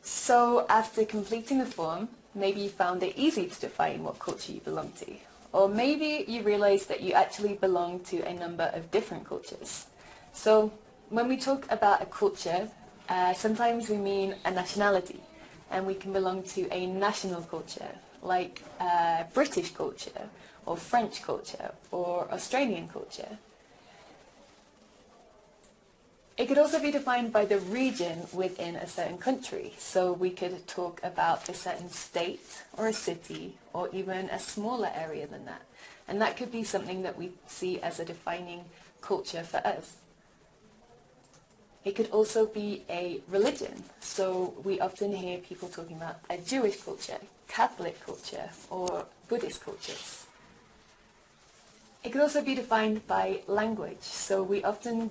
So after completing the form, maybe you found it easy to define what culture you belong to. Or maybe you realized that you actually belong to a number of different cultures. So when we talk about a culture, sometimes we mean a nationality, and we can belong to a national culture, like British culture, or French culture, or Australian culture. It could also be defined by the region within a certain country. So we could talk about a certain state or a city or even a smaller area than that. And that could be something that we see as a defining culture for us. It could also be a religion. So we often hear people talking about a Jewish culture, Catholic culture, or Buddhist cultures. It could also be defined by language. So we often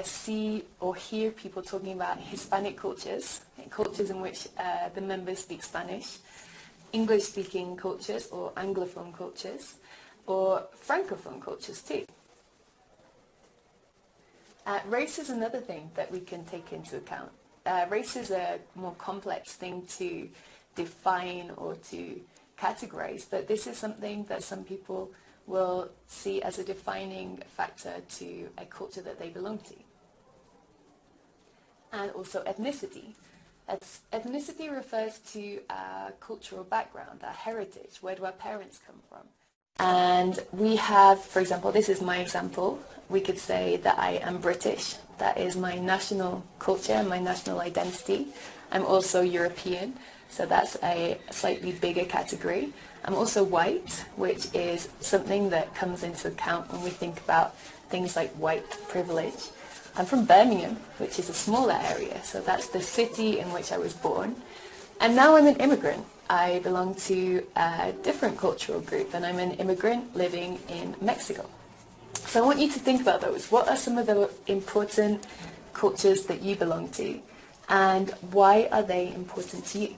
see or hear people talking about Hispanic cultures, cultures in which the members speak Spanish, English-speaking cultures or Anglophone cultures, or Francophone cultures too. Race is another thing that we can take into account. Race is a more complex thing to define or to categorize, but this is something that some people will see as a defining factor to a culture that they belong to. And also ethnicity. Ethnicity refers to our cultural background, our heritage, where do our parents come from. And we have, for example, this is my example, we could say that I am British. That is my national culture and my national identity. I'm also European, so that's a slightly bigger category. I'm also white, which is something that comes into account when we think about things like white privilege. I'm from Birmingham, which is a smaller area, so that's the city in which I was born. And now I'm an immigrant. I belong to a different cultural group, and I'm an immigrant living in Mexico. So I want you to think about those. What are some of the important cultures that you belong to, and why are they important to you?